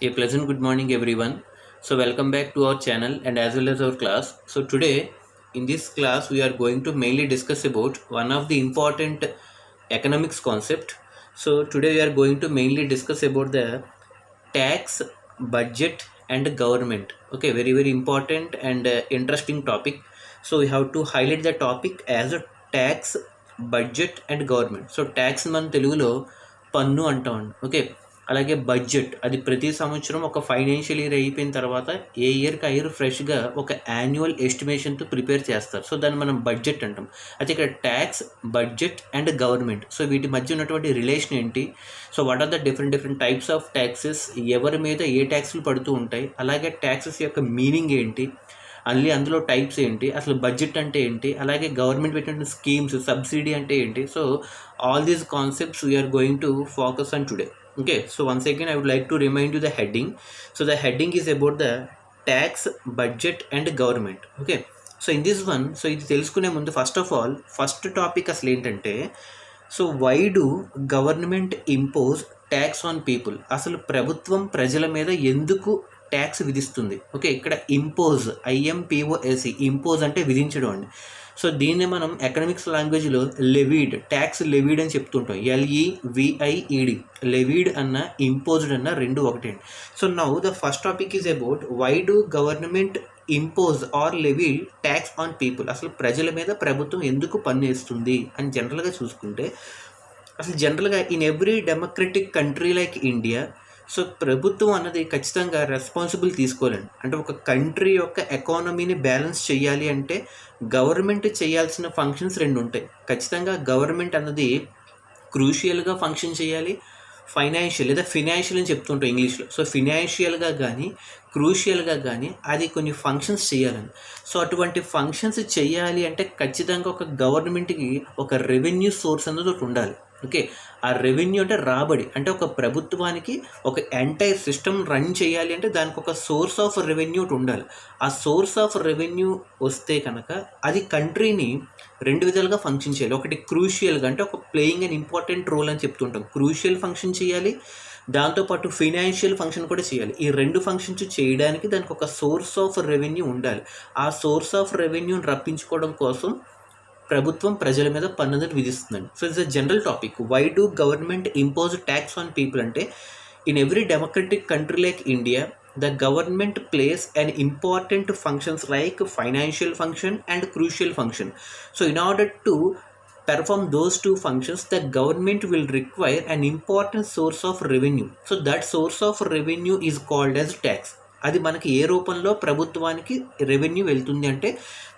A pleasant good morning, everyone. So, welcome back to our channel and as well as our class. So, today in this class, we are going to mainly discuss about one of the important economics concept. So, today we are going to mainly discuss about the tax, budget, and government. Okay, very important and interesting topic. So, we have to highlight the topic as a tax, budget, and government. So, tax మన తెలుగులో పన్ను అంటాం. Okay, అలాగే budget అది ప్రతి సంవత్సరం ఒక financial year అయిపోయిన తర్వాత ఏ ఇయర్కి ఆ ఇయర్ ఫ్రెష్గా ఒక యాన్యువల్ ఎస్టిమేషన్తో ప్రిపేర్ చేస్తారు. సో దాన్ని మనం బడ్జెట్ అంటాం. అయితే ఇక్కడ tax, budget and government, so వీటి మధ్య ఉన్నటువంటి రిలేషన్ ఏంటి, so what are the different types of taxes, ఎవరి మీద ఏ ట్యాక్స్లు పడుతూ ఉంటాయి, అలాగే ట్యాక్సెస్ యొక్క మీనింగ్ ఏంటి, అందులో టైప్స్ ఏంటి, అసలు బడ్జెట్ అంటే ఏంటి, అలాగే గవర్నమెంట్ పెట్టిన స్కీమ్స్, సబ్సిడీ అంటే ఏంటి. So all these concepts we are going to focus on today. Okay, so once again I would like to remind you the heading. So the heading is about the tax, budget and government. Okay, so in this one, so ఇది తెలుసుకునే ముందు first of all first topic అసలు ఏంటంటే, so why do government impose tax on people, అసలు ప్రభుత్వం ప్రజల మీద ఎందుకు ట్యాక్స్ విధిస్తుంది. ఓకే, ఇక్కడ ఇంపోజ్, IMPOSE, ఇంపోజ్ అంటే విధించడం అండి. సో దీన్ని మనం ఎకనామిక్స్ లాంగ్వేజ్లో లెవీడ్, ట్యాక్స్ లెవీడ్ అని చెప్తుంటాం. LEVIED, లెవీడ్ అన్న ఇంపోజ్డ్ అన్న రెండు ఒకటే అండి. So now the first topic is about why do government impose or levy tax on people, అసలు ప్రజల మీద ప్రభుత్వం ఎందుకు పన్ను వేస్తుంది అని జనరల్గా చూసుకుంటే, అసలు జనరల్గా in every democratic country like India, so ప్రభుత్వం అన్నది ఖచ్చితంగా రెస్పాన్సిబుల్ తీసుకోవాలండి. అంటే ఒక కంట్రీ యొక్క ఎకానమీని బ్యాలెన్స్ చేయాలి అంటే గవర్నమెంట్ చేయాల్సిన ఫంక్షన్స్ రెండు ఉంటాయి. ఖచ్చితంగా గవర్నమెంట్ అన్నది క్రూషియల్గా ఫంక్షన్ చేయాలి, ఫైనాన్షియల్ లేదా ఫినాన్షియల్ అని చెప్తుంటాం ఇంగ్లీష్లో. సో ఫినాన్షియల్గా కానీ క్రూషియల్గా కానీ అది కొన్ని ఫంక్షన్స్ చేయాలని. సో అటువంటి ఫంక్షన్స్ చేయాలి అంటే ఖచ్చితంగా ఒక గవర్నమెంట్కి ఒక రెవెన్యూ సోర్స్ అనేది ఒకటి ఉండాలి. ఓకే, ఆ రెవెన్యూ అంటే రాబడి, అంటే ఒక ప్రభుత్వానికి ఒక ఎంటైర్ సిస్టమ్ రన్ చేయాలి అంటే దానికి ఒక సోర్స్ ఆఫ్ రెవెన్యూ ఉండాలి. ఆ సోర్స్ ఆఫ్ రెవెన్యూ వస్తే కనుక అది కంట్రీని రెండు విధాలుగా ఫంక్షన్ చేయాలి. ఒకటి క్రూషియల్గా, అంటే ఒక ప్లేయింగ్ అన్ ఇంపార్టెంట్ రోల్ అని చెప్తుంటాం. క్రూషియల్ ఫంక్షన్ చేయాలి, దాంతోపాటు ఫినాన్షియల్ ఫంక్షన్ కూడా చేయాలి. ఈ రెండు ఫంక్షన్స్ చేయడానికి దానికి ఒక సోర్స్ ఆఫ్ రెవెన్యూ ఉండాలి. ఆ సోర్స్ ఆఫ్ రెవెన్యూని రప్పించుకోవడం కోసం ప్రభుత్వం ప్రజల మీద పన్నుని విధిస్తుందండి. So it's a general topic, why do government impose tax on people అంటే, in every democratic country like India the government plays an important functions like financial function and crucial function. So in order to perform those two functions, the government will require an important source of revenue. So that source of revenue is called as tax. అది మనకి ఏ రూపంలో ప్రభుత్వానికి revenue వెళ్తుంది అంటే,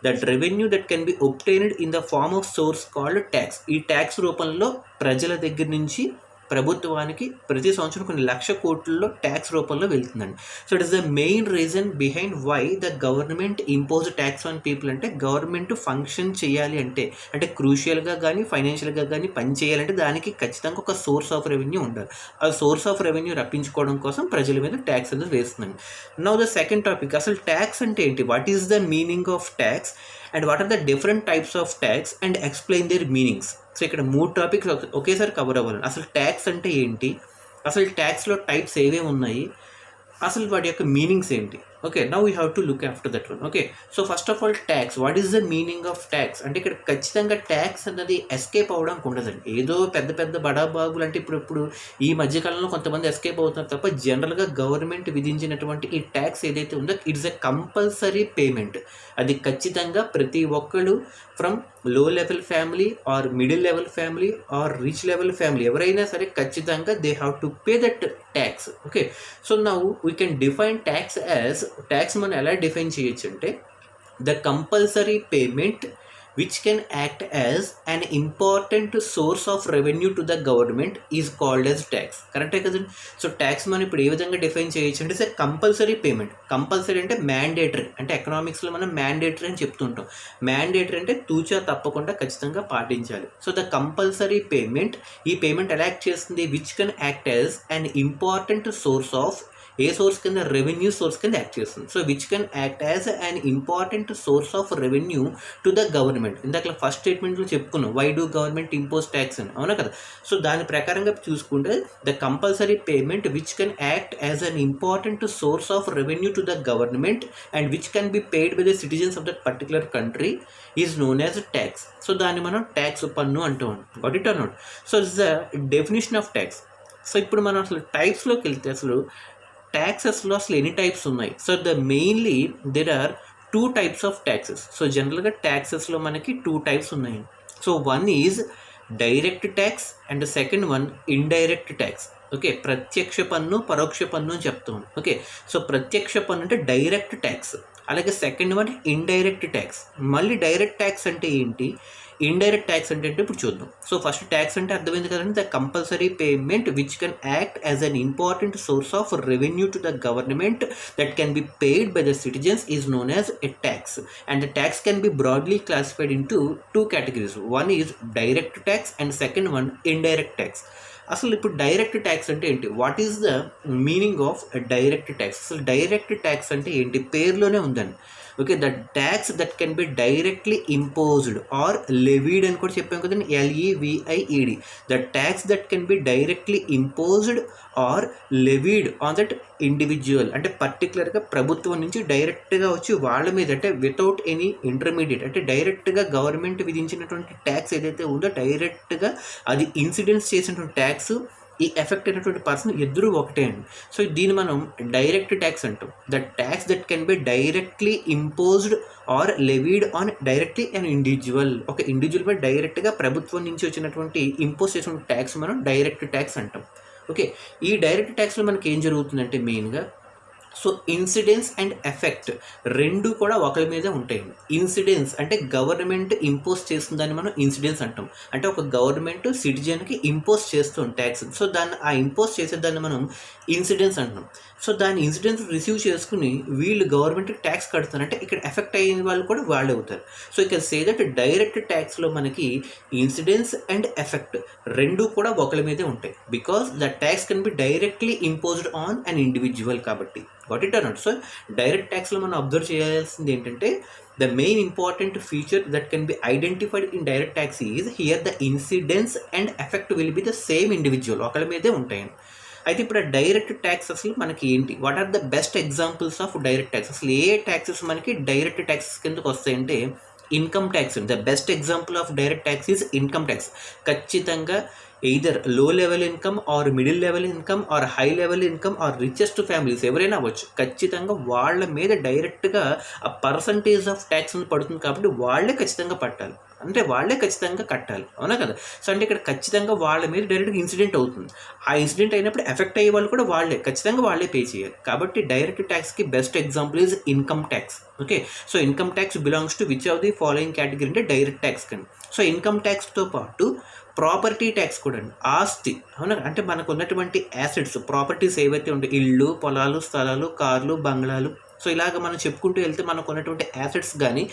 that revenue that can be obtained in the form of source called tax. ఈ tax రూపంలో ప్రజల దగ్గర నుంచి ప్రభుత్వానికి ప్రతి సంవత్సరం కొన్ని లక్ష కోట్లలో ట్యాక్స్ రూపంలో వెళ్తుందండి. So it is the main reason behind why the government impose tax on people. అంటే గవర్నమెంట్ ఫంక్షన్ చేయాలి అంటే క్రూషియల్గా కానీ ఫైనాన్షియల్గా కానీ పని చేయాలంటే దానికి ఖచ్చితంగా ఒక సోర్స్ ఆఫ్ రెవెన్యూ ఉండాలి. ఆ సోర్స్ ఆఫ్ రెవెన్యూ రప్పించుకోవడం కోసం ప్రజల మీద ట్యాక్స్ అనేది వేస్తుందండి. నౌ ద సెకండ్ టాపిక్, అసలు ట్యాక్స్ అంటే ఏంటి, what is the meaning of tax and what are the different types of tax and explain their meanings. So ఇక్కడ మూడు టాపిక్స్ ఒకేసారి కవర్ అవ్వాలి. అసలు ట్యాక్స్ అంటే ఏంటి, అసలు ట్యాక్స్లో టైప్స్ ఏవేవి ఉన్నాయి, అసలు వాటి యొక్క మీనింగ్స్ ఏంటి. Okay, now we have to look after that one. Okay, so first of all tax, what is the meaning of tax అంటే, ఇక్కడ ఖచ్చితంగా ట్యాక్స్ అన్నది ఎస్కేప్ అవ్వడానికి ఉండదండి. ఏదో పెద్ద బడాబాబులు అంటే ఇప్పుడు ఈ మధ్యకాలంలో కొంతమంది ఎస్కేప్ అవుతున్నారు తప్ప, జనరల్గా గవర్నమెంట్ విధించినటువంటి ఈ ట్యాక్స్ ఏదైతే ఉందో ఇట్స్ ఎ కంపల్సరీ పేమెంట్. అది ఖచ్చితంగా ప్రతి ఒక్కళ్ళు from low level family or middle level family or rich level family ఎవరైనా సరే ఖచ్చితంగా they have to pay that tax. Okay, so now we can define tax as, tax మనం ఎలా define చేయొచ్చు అంటే, the compulsory payment which can act as an important source of revenue to the government is called as tax. కరెక్టే కదండి. So tax మనం ఇప్పుడు ఏ విధంగా define చేయొచ్చు అంటే, సార్ కంపల్సరీ పేమెంట్. కంపల్సరీ అంటే మ్యాండేటరీ, అంటే ఎకనామిక్స్లో మనం మ్యాండేటరీ అని చెప్తుంటాం. మ్యాండేటరీ అంటే తూచా తప్పకుండా ఖచ్చితంగా పాటించాలి. సో ద కంపల్సరీ పేమెంట్, ఈ పేమెంట్ ఎలా యాక్ట్ చేస్తుంది, which can act as an important source of ఏ సోర్స్ కింద, రెవెన్యూ సోర్స్ కింద యాక్ట్ చేస్తుంది. So which can act as an important source of revenue to the government. ఇందాక first స్టేట్మెంట్లో చెప్పుకున్నాం why do government impose tax అని, అవునా కదా. సో దాని ప్రకారంగా చూసుకుంటే the compulsory payment which can act as an important source of revenue to the government and which can be paid by the citizens of that particular country is known as tax. So దాన్ని మనం tax పన్ను అంటూ ఉంటాం. Got it or not? So it's the definition of tax. So ఇప్పుడు మనం అసలు టైప్స్లోకి వెళ్తే అసలు ట్యాక్సెస్లో అసలు ఎన్ని టైప్స్ ఉన్నాయి? So mainly there are 2 types of taxes. So జనరల్గా ట్యాక్సెస్లో మనకి 2 types ఉన్నాయి. So one is direct tax and second one indirect tax. Okay, ప్రత్యక్ష పన్ను, పరోక్ష పన్ను అని చెప్తాం. ఓకే, సో ప్రత్యక్ష పన్ను అంటే డైరెక్ట్ ట్యాక్స్, అలాగే సెకండ్ వన్ ఇండైరెక్ట్ ట్యాక్స్. మళ్ళీ డైరెక్ట్ ట్యాక్స్ అంటే ఏంటి, ఇండైరెక్ట్ ట్యాక్స్ అంటే ఇప్పుడు చూద్దాం. సో ఫస్ట్ ట్యాక్స్ అంటే అర్థమైంది కదండి, the compulsory payment which can act as an important source of revenue to the government that can be paid by the citizens is known as a tax. And the tax can be broadly classified into 2 categories. One is direct tax and second one indirect tax. అసలు ఇప్పుడు direct tax అంటే ఏంటి, what is the meaning of direct tax? అసలు direct tax అంటే ఏంటి, పేరులోనే ఉందండి. Okay, the tax that can be directly imposed or levied అని కూడా చెప్పాం కదండి, LEVIED. The tax that can be directly imposed or levied on that individual. అంటే పర్టికులర్గా ప్రభుత్వం నుంచి డైరెక్ట్గా వచ్చి వాళ్ళ మీద, అంటే వితౌట్ ఎనీ ఇంటర్మీడియట్, అంటే డైరెక్ట్గా గవర్నమెంట్ విధించినటువంటి ట్యాక్స్ ఏదైతే ఉందో డైరెక్ట్గా అది ఇన్సిడెన్స్ చేసినటువంటి ట్యాక్స్, ఈ ఎఫెక్ట్ అయినటువంటి పర్సన్ ఇద్దరు ఒకటే అండి. సో దీన్ని మనం డైరెక్ట్ ట్యాక్స్ అంటాం. The tax that can be directly imposed or levied on directly an individual. ఒక ఇండివిజువల్ మీద డైరెక్ట్గా ప్రభుత్వం నుంచి వచ్చినటువంటి ఇంపోజ్ చేసిన ట్యాక్స్ మనం డైరెక్ట్ ట్యాక్స్ అంటాం. ఓకే, ఈ డైరెక్ట్ ట్యాక్స్లో మనకి ఏం జరుగుతుందంటే మెయిన్గా, సో ఇన్సిడెన్స్ అండ్ ఎఫెక్ట్ రెండు కూడా ఒకరి మీదే ఉంటాయండి. ఇన్సిడెన్స్ అంటే గవర్నమెంట్ ఇంపోజ్ చేస్తుందని మనం ఇన్సిడెన్స్ అంటాం. అంటే ఒక గవర్నమెంట్ సిటిజన్కి ఇంపోజ్ చేస్తుంది ట్యాక్స్, సో దాన్ని ఆ ఇంపోజ్ చేసేదాన్ని మనం ఇన్సిడెన్స్ అంటాం. సో దాని ఇన్సిడెన్స్ రిసీవ్ చేసుకుని వీళ్ళు గవర్నమెంట్కి ట్యాక్స్ కడతారు, అంటే ఇక్కడ ఎఫెక్ట్ అయిన వాళ్ళు కూడా వాళ్ళే అవుతారు. సో ఇక సే దట్ డైరెక్ట్ ట్యాక్స్లో మనకి ఇన్సిడెన్స్ అండ్ ఎఫెక్ట్ రెండు కూడా ఒకరి మీదే ఉంటాయి, because the tax can be directly imposed on an individual కాబట్టి. What it or not? So direct ట్యాక్స్లో మనం అబ్జర్వ్ చేయాల్సింది ఏంటంటే, the main important feature that can be identified in direct tax is here the incidence and effect will be the same individual, ఒకరి మీదే ఉంటాయండి. అయితే ఇప్పుడు డైరెక్ట్ ట్యాక్స్ అసలు మనకి ఏంటి, what are the best examples of direct tax? అసలు ఏ ట్యాక్సెస్ మనకి డైరెక్ట్ ట్యాక్సెస్ కిందకు వస్తాయంటే income tax. The best example of direct tax is income tax. ఖచ్చితంగా either low level income or middle level income or high level income or richest families ఎవరైనా అవ్వచ్చు, ఖచ్చితంగా వాళ్ళ మీద డైరెక్ట్గా ఆ పర్సంటేజ్ ఆఫ్ ట్యాక్స్ పడుతుంది కాబట్టి వాళ్ళే ఖచ్చితంగా పట్టాలి, అంటే వాళ్ళే ఖచ్చితంగా కట్టాలి, అవునా కదా. సో అంటే ఇక్కడ ఖచ్చితంగా వాళ్ళ మీద డైరెక్ట్గా ఇన్సిడెంట్ అవుతుంది. ఆ ఇన్సిడెంట్ అయినప్పుడు ఎఫెక్ట్ అయ్యే వాళ్ళు కూడా వాళ్ళే, ఖచ్చితంగా వాళ్ళే పే చేయాలి. కాబట్టి డైరెక్ట్ ట్యాక్స్కి best example is income tax. Okay, so income tax belongs to which of the following category అంటే డైరెక్ట్ ట్యాక్స్ కింద. సో ఇన్కమ్ ట్యాక్స్తో పాటు ప్రాపర్టీ ట్యాక్స్ కూడా అండి, ఆస్తి, అవునా, అంటే మనకు ఉన్నటువంటి యాసెట్స్, ప్రాపర్టీస్ ఏవైతే ఉంటాయి, ఇళ్ళు, పొలాలు, స్థలాలు, కార్లు, బంగ్లాలు, సో ఇలాగ మనం చెప్పుకుంటూ వెళ్తే మనకు ఉన్నటువంటి యాసెట్స్ కానీ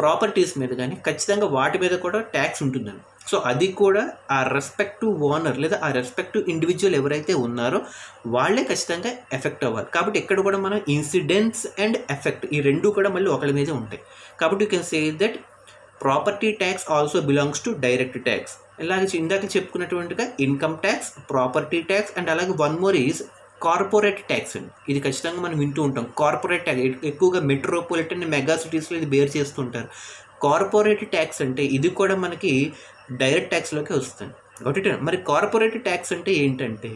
ప్రాపర్టీస్ మీద కానీ ఖచ్చితంగా వాటి మీద కూడా ట్యాక్స్ ఉంటుందండి. సో అది కూడా ఆ రెస్పెక్టివ్ ఓనర్ లేదా ఆ రెస్పెక్టివ్ ఇండివిజువల్ ఎవరైతే ఉన్నారో వాళ్ళే ఖచ్చితంగా ఎఫెక్ట్ అవ్వాలి. కాబట్టి ఇక్కడ కూడా మనం ఇన్సిడెన్స్ అండ్ ఎఫెక్ట్ ఈ రెండు కూడా మళ్ళీ ఒకరి మీదే ఉంటాయి. కాబట్టి you can say that property tax also belongs to direct tax. ఇలాగే ఇందాక చెప్పుకున్నటువంటిగా income tax, property tax and అలాగే one more is corporate tax అండి. ఇది ఖచ్చితంగా మనం వింటూ ఉంటాం. కార్పొరేట్ ట్యాక్స్ ఎక్కువగా మెట్రోపాలిటన్ మెగా సిటీస్లో ఇది బేర్ చేస్తుంటారు. కార్పొరేట్ ట్యాక్స్ అంటే ఇది కూడా మనకి డైరెక్ట్ ట్యాక్స్లోకి వస్తుంది. ఒకటి మరి కార్పొరేట్ ట్యాక్స్ అంటే ఏంటంటే,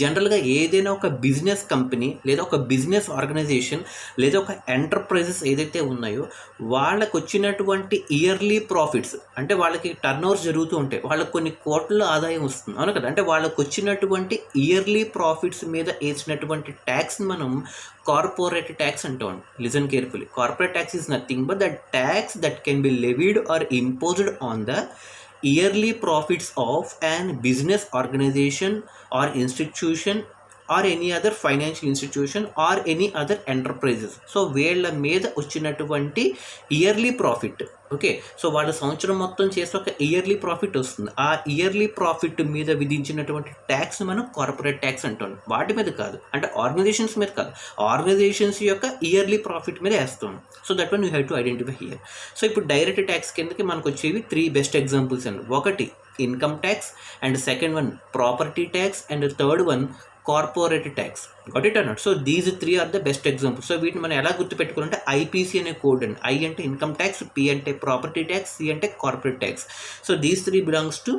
జనరల్గా ఏదైనా ఒక బిజినెస్ కంపెనీ లేదా ఒక బిజినెస్ ఆర్గనైజేషన్ లేదా ఒక ఎంటర్ప్రైజెస్ ఏదైతే ఉన్నాయో వాళ్ళకు వచ్చినటువంటి ఇయర్లీ ప్రాఫిట్స్, అంటే వాళ్ళకి టర్న్ ఓవర్స్ జరుగుతూ ఉంటాయి, వాళ్ళకి కొన్ని కోట్ల ఆదాయం వస్తుంది, అవును కదా. అంటే వాళ్ళకు వచ్చినటువంటి ఇయర్లీ ప్రాఫిట్స్ మీద వేసినటువంటి ట్యాక్స్ మనం కార్పొరేట్ ట్యాక్స్ అంటాం. Listen carefully, corporate tax is nothing but the tax that can be levied or imposed on the yearly profits of an business organization or institution or any other financial institution or any other enterprises. So వీళ్ళ మీద వచ్చినటువంటి yearly profit. Okay, so వాళ్ళ సంవత్సరం మొత్తం చేసి ఒక yearly profit వస్తుంది. ఆ ఇయర్లీ ప్రాఫిట్ మీద విధించినటువంటి ట్యాక్స్ మనం కార్పొరేట్ ట్యాక్స్ అంటాం. వాటి మీద కాదు, అంటే ఆర్గనైజేషన్స్ మీద కాదు, ఆర్గనైజేషన్స్ యొక్క ఇయర్లీ ప్రాఫిట్ మీద వేస్తాం. So that one you have to identify here. So ఇప్పుడు డైరెక్ట్ ట్యాక్స్ కిందకి మనకు వచ్చేవి 3 బెస్ట్ ఎగ్జాంపుల్స్ అండి. ఒకటి income tax, and second one property tax, and third one corporate tax. Got it or not? So these 3 are the best examples. So వీటిని మనం ఎలా గుర్తుపెట్టుకోవాలంటే ఐపీసీ అనే కోడ్ అండి. ఐ అంటే ఇన్కమ్ ట్యాక్స్, పి అంటే ప్రాపర్టీ ట్యాక్స్, సి అంటే corporate tax. So these 3 belongs to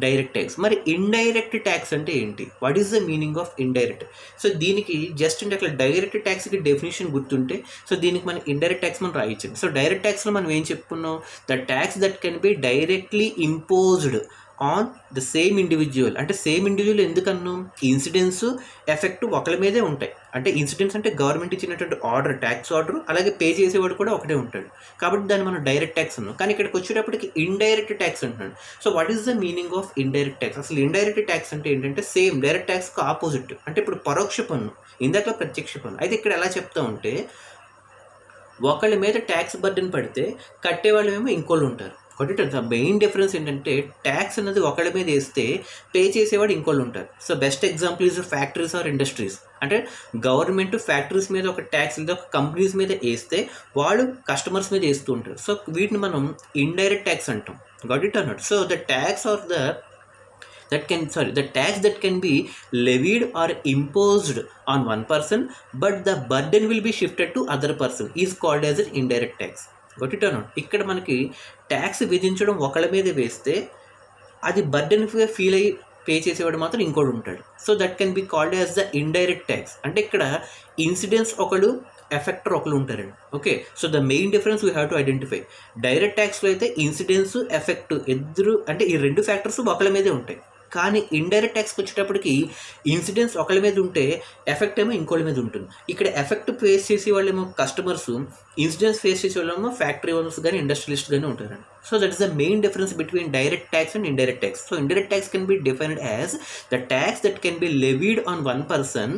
direct tax. మరి ఇండైరెక్ట్ ట్యాక్స్ అంటే ఏంటి? What is the meaning of indirect? So దీనికి జస్ట్ అంటే అట్లా డైరెక్ట్ ట్యాక్స్కి డెఫినేషన్ గుర్తుంటే సో దీనికి మనం ఇండైరెక్ట్ ట్యాక్స్ మనం రాయించాం. సో డైరెక్ట్ ట్యాక్స్లో మనం ఏం చెప్పుకున్నాం? The tax that can be directly imposed on the same individual. అంటే సేమ్ ఇండివిజువల్ ఎందుకన్నా ఇన్సిడెన్స్ ఎఫెక్ట్ ఒకరి మీదే ఉంటాయి. అంటే ఇన్సిడెన్స్ అంటే గవర్నమెంట్ ఇచ్చినటువంటి ఆర్డర్, ట్యాక్స్ ఆర్డర్, అలాగే పే చేసేవాడు కూడా ఒకటే ఉంటాడు, కాబట్టి దాన్ని మనం డైరెక్ట్ ట్యాక్స్ అన్నాం. కానీ ఇక్కడికి వచ్చేటప్పటికి ఇండైరెక్ట్ ట్యాక్స్ అంటున్నాడు. So what is the meaning of indirect tax? అసలు ఇండైరెక్ట్ ట్యాక్స్ అంటే ఏంటంటే సేమ్ డైరెక్ట్ ట్యాక్స్కి ఆపోజిట్. అంటే ఇప్పుడు పరోక్ష పన్ను, ఇందాక ప్రత్యక్ష పన్ను. అయితే ఇక్కడ ఎలా చెప్తా ఉంటే ఒకళ్ళ మీద ట్యాక్స్ బర్డెన్ పడితే కట్టేవాళ్ళు ఏమో ఇంకోళ్ళు ఉంటారు. ఒకటి ద మెయిన్ డిఫరెన్స్ ఏంటంటే ట్యాక్స్ అనేది ఒకళ్ళ మీద వేస్తే పే చేసేవాడు ఇంకోళ్ళు ఉంటారు. So best example is factories or industries. అంటే గవర్నమెంట్ ఫ్యాక్టరీస్ మీద ఒక ట్యాక్స్ లేదా ఒక కంపెనీస్ మీద వేస్తే వాళ్ళు కస్టమర్స్ మీద వేస్తూ ఉంటారు. సో వీటిని మనం ఇండైరెక్ట్ ట్యాక్స్ అంటాం. Got it or not? So the tax or the tax that can be levied or imposed on one person but the burden will be shifted to other person is called as an indirect tax. Got it or not? ఇక్కడ మనకి tax విధించడం ఒకళ్ళ మీద వేస్తే అది burden feel అయ్యి pay చేసేవాడు మాత్రం ఇంకోటి ఉంటాడు. So that can be called as the indirect tax. అంటే ఇక్కడ ఇన్సిడెన్స్ ఒకడు, ఎఫెక్టర్ ఒకరు ఉంటారండి. Okay, so the main difference we have to identify. Direct ట్యాక్స్లో అయితే ఇన్సిడెన్స్, ఎఫెక్ట్ ఇద్దరు అంటే ఈ 2 ఫ్యాక్టర్స్ ఒకళ్ళ మీదే ఉంటాయి. కానీ ఇండైరెక్ట్ ట్యాక్స్కి వచ్చేటప్పటికి ఇన్సిడెన్స్ ఒకళ్ళ మీద ఉంటే ఎఫెక్ట్ ఏమో ఇంకోళ్ళ మీద ఉంటుంది. ఇక్కడ ఎఫెక్ట్ ఫేస్ చేసే వాళ్ళేమో కస్టమర్స్, ఇన్సిడెన్స్ ఫేస్ చేసే వాళ్ళేమో ఫ్యాక్టరీ ఓనర్స్ కానీ ఇండస్ట్రియలిస్ట్ కానీ ఉంటారండి. So that is the main difference between direct tax and indirect tax. So indirect tax can be defined as the tax that can be levied on one person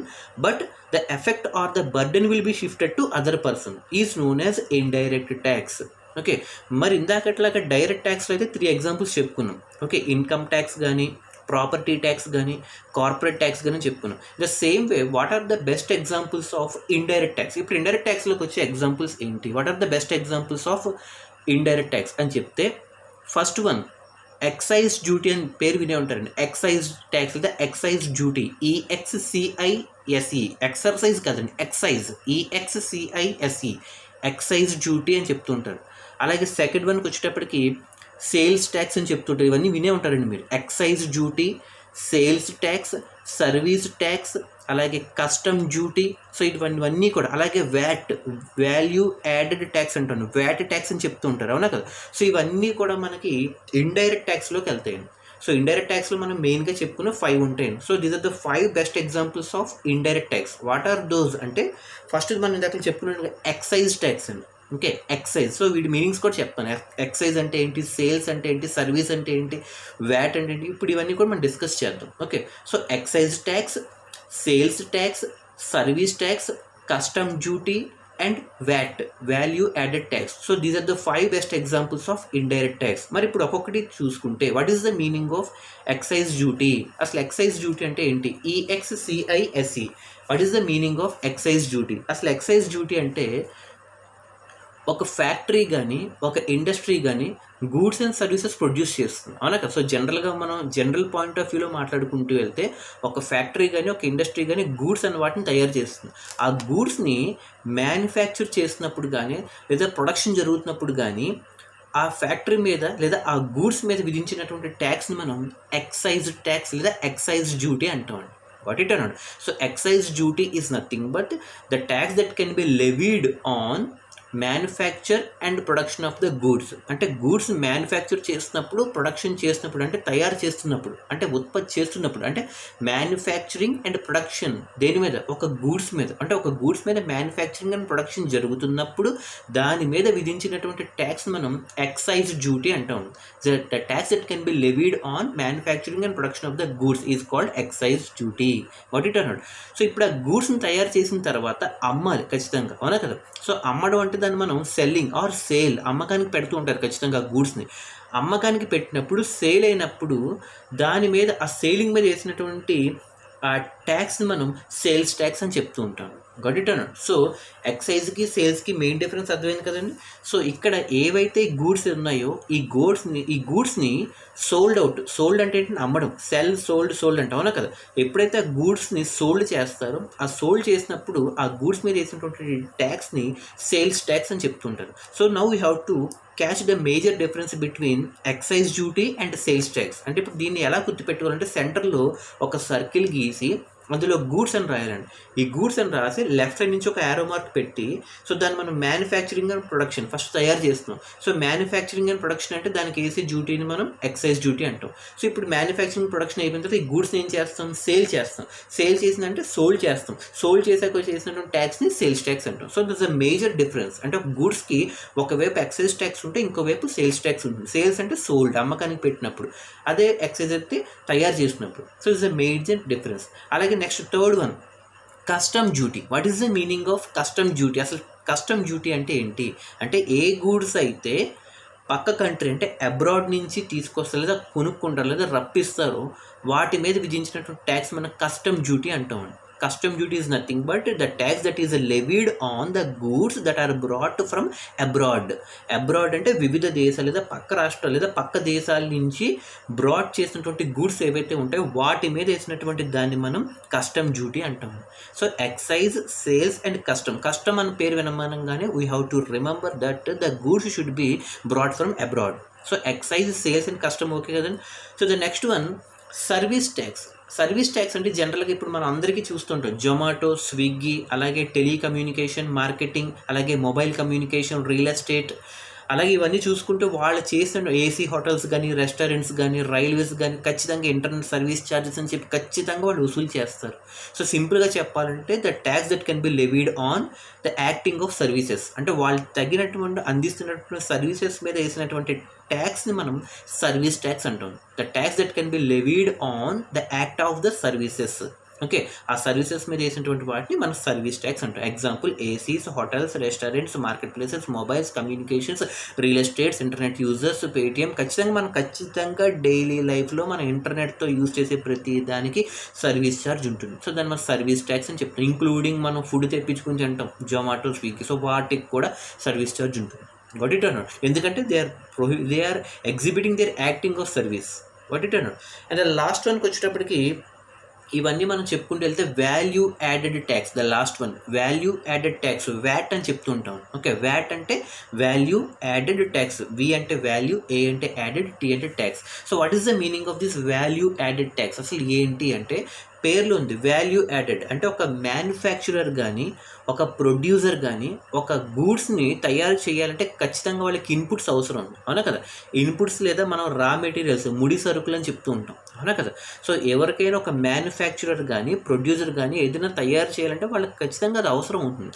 but the effect or the burden will be shifted to other person is known as indirect tax. Okay, మరి ఇందాకట్లాగా direct ట్యాక్స్లో అయితే 3 examples చెప్పుకున్నాం. Okay, income tax కానీ, property tax కానీ, corporate tax కానీ చెప్పుకున్నాం. The same way what are the best examples of indirect tax? ఇప్పుడు ఇండైరెక్ట్ ట్యాక్స్లోకి వచ్చే ఎగ్జాంపుల్స్ ఏంటి? What are the best examples of indirect tax అని చెప్తే ఫస్ట్ వన్ ఎక్సైజ్ డ్యూటీ అని పేరు వినే ఉంటారండి. ఎక్సైజ్ ట్యాక్స్ లేదా ఎక్సైజ్ డ్యూటీ, EXCISE, ఎక్సర్సైజ్ కదండి, ఎక్సైజ్, EXCISE, ఎక్సైజ్ డ్యూటీ అని చెప్తుంటారు. అలాగే సెకండ్ వన్కి వచ్చేటప్పటికి సేల్స్ ట్యాక్స్ అని చెప్తుంటారు. ఇవన్నీ వినే ఉంటారండి మీరు. Excise duty, sales tax, service tax, అలాగే కస్టమ్ డ్యూటీ. సో ఇవన్నీ కూడా, అలాగే వ్యాట్, వాల్యూ యాడెడ్ ట్యాక్స్ అంటాను, వ్యాట్ ట్యాక్స్ అని చెప్తూ ఉంటారు, అవునా కదా? సో ఇవన్నీ కూడా మనకి ఇండైరెక్ట్ ట్యాక్స్లోకి వెళ్తాయండి. సో ఇండైరెక్ట్ ట్యాక్స్లో మనం మెయిన్గా చెప్పుకున్న 5 ఉంటాయండి. So these are the 5 best examples of indirect tax. What are those అంటే ఫస్ట్ మనం ఇందాక చెప్పుకున్న ఎక్సైజ్ ట్యాక్స్ అండి. Okay, excise. సో వీటి మీనింగ్స్ కూడా చెప్తాను. ఎక్సైజ్ అంటే ఏంటి, సేల్స్ అంటే ఏంటి, సర్వీస్ అంటే ఏంటి, వ్యాట్ అంటే ఏంటి, ఇప్పుడు ఇవన్నీ కూడా మనం డిస్కస్ చేద్దాం. Okay, so excise tax, sales tax, service tax, custom duty and VAT, value added tax. So these are the 5 best examples of indirect tax. మరి ఇప్పుడు ఒక్కొక్కటి చూసుకుంటే what is the meaning of excise duty? అసలు excise duty అంటే ఏంటి? EXCISE. What is the meaning of excise duty? అసలు excise duty అంటే ఒక ఫ్యాక్టరీ కానీ ఒక ఇండస్ట్రీ కానీ గూడ్స్ అండ్ సర్వీసెస్ ప్రొడ్యూస్ చేస్తుంది, అవునా కదా? సో జనరల్గా మనం జనరల్ పాయింట్ ఆఫ్ వ్యూలో మాట్లాడుకుంటూ వెళ్తే ఒక ఫ్యాక్టరీ కానీ ఒక ఇండస్ట్రీ కానీ గూడ్స్ అనే వాటిని తయారు చేస్తుంది. ఆ గూడ్స్ని మ్యానుఫ్యాక్చర్ చేసినప్పుడు కానీ లేదా ప్రొడక్షన్ జరుగుతున్నప్పుడు కానీ ఆ ఫ్యాక్టరీ మీద లేదా ఆ గూడ్స్ మీద విధించినటువంటి ట్యాక్స్ని మనం ఎక్సైజ్ ట్యాక్స్ లేదా ఎక్సైజ్ డ్యూటీ అంటామండి. Got it or not? So excise duty is nothing but the tax that can be levied on manufacture and production of the goods. అంటే గూడ్స్ మ్యానుఫ్యాక్చర్ చేస్తున్నప్పుడు, production చేస్తున్నప్పుడు, అంటే తయారు చేస్తున్నప్పుడు, అంటే ఉత్పత్తి చేస్తున్నప్పుడు, అంటే మ్యానుఫ్యాక్చరింగ్ అండ్ ప్రొడక్షన్ దేని మీద, ఒక గూడ్స్ మీద, అంటే ఒక గూడ్స్ మీద మ్యానుఫ్యాక్చరింగ్ అండ్ ప్రొడక్షన్ జరుగుతున్నప్పుడు దాని మీద విధించినటువంటి ట్యాక్స్ మనం ఎక్సైజ్ డ్యూటీ అంటాం. The tax that can be levied on manufacturing and production of the goods is called excise duty. What it అన్నాడు. సో ఇప్పుడు ఆ గూడ్స్ని తయారు చేసిన తర్వాత అమ్మాలి ఖచ్చితంగా, అవునా కదా. సో అమ్మడం అంటే దాన్ని మనం సెల్లింగ్ ఆర్ సేల్, అమ్మకానికి పెడుతూ ఉంటారు ఖచ్చితంగా గూడ్స్ని. అమ్మకానికి పెట్టినప్పుడు సేల్ అయినప్పుడు దాని మీద, ఆ సేలింగ్ మీద వేసినటువంటి ఆ ట్యాక్స్ని మనం సేల్స్ ట్యాక్స్ అని చెప్తూ ఉంటాం. గట్ ఇట్ అన్నాడు. సో ఎక్సైజ్కి సేల్స్కి మెయిన్ డిఫరెన్స్ అర్థమైంది కదండి. సో ఇక్కడ ఏవైతే గూడ్స్ ఉన్నాయో ఈ గూడ్స్ని సోల్డ్ అంటే ఏంటంటే అమ్మడం, సోల్డ్ అంటే, అవునా కదా. ఎప్పుడైతే ఆ గూడ్స్ని సోల్డ్ చేస్తారో, ఆ సోల్డ్ చేసినప్పుడు ఆ గూడ్స్ మీద వేసినటువంటి ట్యాక్స్ని సేల్స్ ట్యాక్స్ అని చెప్తుంటారు. So now we have to catch the major difference between excise duty and sales tax. అంటే ఇప్పుడు దీన్ని ఎలా గుర్తుపెట్టుకోవాలంటే సెంటర్లో ఒక సర్కిల్ గీసి అందులో గూడ్స్ అని రాయాలండి. ఈ గూడ్స్ అని రాసి లెఫ్ట్ సైడ్ నుంచి ఒక యారో మార్క్ పెట్టి, సో దాన్ని మనం మ్యానుఫ్యాక్చరింగ్ అండ్ ప్రొడక్షన్ ఫస్ట్ తయారు చేస్తున్నాం. సో మ్యానుఫ్యాక్చరింగ్ అండ్ ప్రొడక్షన్ అంటే దానికి వేసే డ్యూటీని మనం ఎక్సైజ్ డ్యూటీ అంటాం. సో ఇప్పుడు మ్యానుఫ్యాక్చరింగ్ ప్రొడక్షన్ అయిపోయిన తర్వాత ఈ గూడ్స్ని ఏం చేస్తాం, సేల్ చేసిందంటే సోల్డ్ చేస్తాం. సోల్డ్ చేసాక చేసినటువంటి ట్యాక్స్ని సేల్స్ ట్యాక్స్ అంటాం. So this a major difference. అంటే గూడ్స్కి ఒకవైపు ఎక్సైజ్ ట్యాక్స్ ఉంటే ఇంకోవైపు సేల్స్ ట్యాక్స్ ఉంటుంది. సేల్స్ అంటే సోల్డ్, అమ్మకానికి పెట్టినప్పుడు, అదే ఎక్సైజ్ అయితే తయారు చేసినప్పుడు. So this a major difference. అలాగే next third one, custom duty. What is the meaning of custom duty? అసలు కస్టమ్ డ్యూటీ అంటే ఏంటి అంటే, ఏ గూడ్స్ అయితే పక్క కంట్రీ అంటే అబ్రాడ్ నుంచి తీసుకొస్తారు లేదా కొనుక్కుంటారు లేదా రప్పిస్తారో వాటి మీద విధించినటువంటి ట్యాక్స్ మనం కస్టమ్ డ్యూటీ అంటామండి. Custom duty is nothing but the tax that is levied on the goods that are brought from abroad. Abroad అంటే వివిధ దేశాలు లేదా పక్క రాష్ట్రాలు లేదా పక్క దేశాల నుంచి బ్రాడ్ చేసినటువంటి గూడ్స్ ఏవైతే ఉంటాయో వాటి మీద వేసినటువంటి దాన్ని మనం కస్టమ్ డ్యూటీ అంటాము. So excise, sales and custom అని పేరు వినమానంగానే we have to remember that the goods should be brought from abroad. So excise, sales and custom okay కదండి. So the next one, service tax అంటే జనరల్గా ఇప్పుడు మనం అందరికీ చూస్తుంటాం, జొమాటో, స్విగ్గీ, అలాగే టెలికమ్యూనికేషన్, మార్కెటింగ్, అలాగే మొబైల్ కమ్యూనికేషన్, రియల్ ఎస్టేట్, అలాగే ఇవన్నీ చూసుకుంటే వాళ్ళు చేసిన ఏసీ హోటల్స్ కానీ, రెస్టారెంట్స్ కానీ, రైల్వేస్ కానీ ఖచ్చితంగా ఇంటర్నెట్ సర్వీస్ ఛార్జెస్ అని చెప్పి ఖచ్చితంగా వాళ్ళు వసూలు చేస్తారు. సో సింపుల్గా చెప్పాలంటే the tax that can be levied on the acting of services. అంటే వాళ్ళు తగినటువంటి అందిస్తున్నటువంటి సర్వీసెస్ మీద వేసినటువంటి ట్యాక్స్ని మనం సర్వీస్ ట్యాక్స్ అంటాం. The tax that can be levied on the act of the services. Okay, ఆ సర్వీసెస్ మీద వేసినటువంటి వాటిని మనం సర్వీస్ ట్యాక్స్ అంటాం. Example ACs, hotels, restaurants, market places, mobiles, communications, real estates, internet users, Paytm. ఖచ్చితంగా daily లైఫ్లో మన ఇంటర్నెట్తో యూజ్ చేసే ప్రతి దానికి సర్వీస్ ఛార్జ్ ఉంటుంది. సో దాన్ని మనం సర్వీస్ ట్యాక్స్ అని చెప్తాం. ఇంక్లూడింగ్ మనం ఫుడ్ తెప్పించుకుని తింటాం, జొమాటో, స్విగ్గీ, సో వాటికి కూడా సర్వీస్ ఛార్జ్ ఉంటుంది. వాట్ ఇట్ అన్నాడు, ఎందుకంటే they are exhibiting their acting of service. What it అన్నాడు. అండ్ లాస్ట్ వన్కి వచ్చేటప్పటికి ఇవన్నీ మనం చెప్పుకుంటూ వెళ్తే value added tax, the last one, value added tax, VAT అని చెప్తూ ఉంటాం. ఓకే, వ్యాట్ అంటే వాల్యూ యాడెడ్ ట్యాక్స్, వి అంటే వాల్యూ, ఏ అంటే యాడెడ్, టీ అంటే tax. So what is the meaning of this value added tax? అసలు ఏంటి అంటే, పేర్లో ఉంది వాల్యూ యాడెడ్ అంటే ఒక మ్యానుఫ్యాక్చరర్ కానీ ఒక ప్రొడ్యూసర్ కానీ ఒక గూడ్స్ని తయారు చేయాలంటే ఖచ్చితంగా వాళ్ళకి ఇన్పుట్స్ అవసరం ఉంది, అవునా కదా. ఇన్పుట్స్ లేదా మనం రా మెటీరియల్స్, ముడి సరుకులు అని చెప్తూ ఉంటాం, అవునా కదా. సో ఎవరికైనా ఒక మ్యానుఫ్యాక్చరర్ కానీ ప్రొడ్యూసర్ కానీ ఏదైనా తయారు చేయాలంటే వాళ్ళకి ఖచ్చితంగా అది అవసరం ఉంటుంది.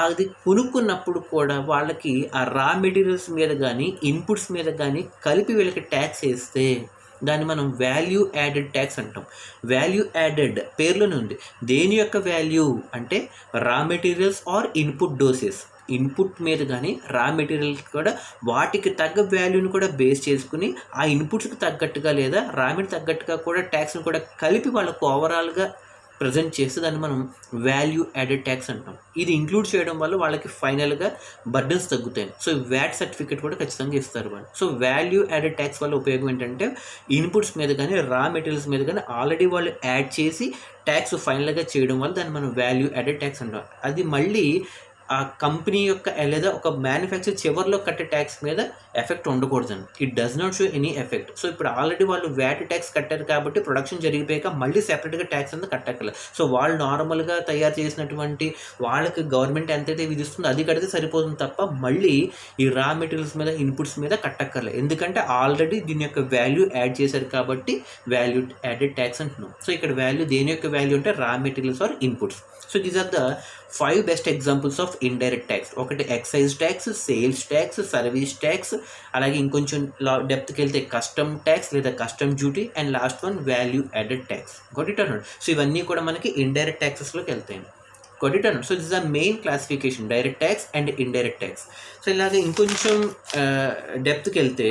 అది కొనుక్కున్నప్పుడు కూడా వాళ్ళకి ఆ రా మెటీరియల్స్ మీద కానీ ఇన్పుట్స్ మీద కానీ కలిపి వీళ్ళకి ట్యాక్స్ వేస్తే దాన్ని మనం వాల్యూ యాడెడ్ ట్యాక్స్ అంటాం. వాల్యూ యాడెడ్ పేర్లోనే ఉంది. దేని యొక్క వాల్యూ అంటే raw materials or input doses, input మీద కానీ రా మెటీరియల్కి కూడా వాటికి తగ్గ వాల్యూని కూడా బేస్ చేసుకుని ఆ ఇన్పుట్స్కి తగ్గట్టుగా లేదా రా మెటీరియల్ తగ్గట్టుగా కూడా ట్యాక్స్ని కూడా కలిపి వాళ్ళకు ఓవరాల్గా ప్రజెంట్ చేస్తే దాన్ని మనం వాల్యూ యాడెడ్ ట్యాక్స్ అంటాం. ఇది ఇంక్లూడ్ చేయడం వల్ల వాళ్ళకి ఫైనల్గా బర్డన్స్ తగ్గుతాయి. సో వ్యాట్ సర్టిఫికేట్ కూడా ఖచ్చితంగా ఇస్తారు వాళ్ళు. సో వాల్యూ యాడెడ్ ట్యాక్స్ వల్ల ఉపయోగం ఏంటంటే ఇన్పుట్స్ మీద కానీ రా మెటీరియల్స్ మీద కానీ ఆల్రెడీ వాళ్ళు యాడ్ చేసి ట్యాక్స్ ఫైనల్గా చేయడం వల్ల దాన్ని మనం వాల్యూ యాడెడ్ ట్యాక్స్ అంటాం. అది మళ్ళీ ఆ కంపెనీ యొక్క లేదా ఒక మ్యానుఫ్యాక్చర్ చివరిలో కట్టే ట్యాక్స్ మీద ఎఫెక్ట్ ఉండకూడదండి. It does not show any effect. So ఇప్పుడు ఆల్రెడీ వాళ్ళు వ్యాట్ ట్యాక్స్ కట్టారు కాబట్టి ప్రొడక్షన్ జరిగిపోయాక మళ్ళీ సెపరేట్గా ట్యాక్స్ అంతా కట్టక్కర్లేదు. సో వాళ్ళు నార్మల్గా తయారు చేసినటువంటి వాళ్ళకి గవర్నమెంట్ ఎంతైతే విధిస్తుందో అది కడితే సరిపోతుంది తప్ప మళ్ళీ ఈ రా మెటీరియల్స్ మీద ఇన్పుట్స్ మీద కట్టక్కర్లేదు. ఎందుకంటే ఆల్రెడీ దీని యొక్క వాల్యూ యాడ్ చేశారు కాబట్టి వాల్యూ యాడెడ్ ట్యాక్స్ అంటున్నాం. సో ఇక్కడ వాల్యూ దేని యొక్క వాల్యూ అంటే raw materials or inputs. So these are the 5 best examples of indirect tax. ఒకటి excise tax, sales tax, service tax, అలాగే ఇంకొంచెం డెప్త్కి వెళ్తే కస్టమ్ ట్యాక్స్ లేదా custom duty, and last one value added tax. Got it or not? So ఇవన్నీ కూడా మనకి ఇండైరెక్ట్ ట్యాక్సెస్లోకి వెళ్తాయి. Got it or not? So this are main classification, direct tax and indirect tax. So ఇలాగే ఇంకొంచెం డెప్త్కి వెళ్తే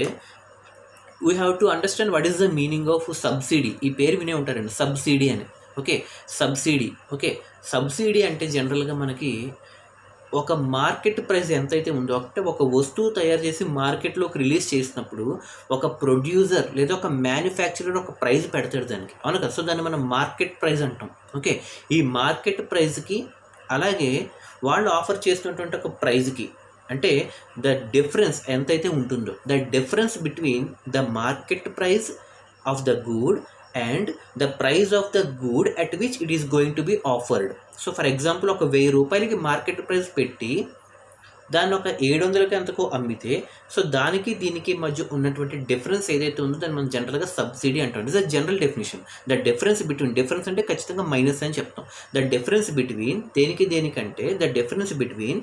we have to understand what is the meaning of subsidy. ఈ పేరు వినే ఉంటారండి, సబ్సిడీ అని. Okay, subsidy. ఓకే, సబ్సిడీ అంటే జనరల్గా మనకి ఒక మార్కెట్ ప్రైస్ ఎంతైతే ఉందో అంటే ఒక వస్తువు తయారు చేసి మార్కెట్లోకి రిలీజ్ చేసినప్పుడు ఒక ప్రొడ్యూసర్ లేదా ఒక మ్యానుఫ్యాక్చరర్ ఒక ప్రైస్ పెడతాడు దానికి, అవును కదా? సో దాన్ని మనం మార్కెట్ ప్రైస్ అంటాం. ఓకే, ఈ మార్కెట్ ప్రైస్కి అలాగే వాళ్ళు ఆఫర్ చేస్తున్నటువంటి ఒక ప్రైస్కి అంటే ద డిఫరెన్స్ ఎంతైతే ఉంటుందో, the difference between the market price of the good and the price of the good at which it is going to be offered. So for example ఒక 1000 రూపాయలకి మార్కెట్ ప్రైస్ పెట్టి దాన్ని ఒక 700కి ఎంతకో అమ్మితే, సో దానికి దీనికి మధ్య ఉన్నటువంటి డిఫరెన్స్ ఏదైతే ఉందో దాన్ని మనం జనరల్గా సబ్సిడీ అంటాం. It's a general definition. The difference between, difference అంటే ఖచ్చితంగా మైనస్ అని చెప్తాం. ద డిఫరెన్స్ బిట్వీన్ దేనికంటే the difference between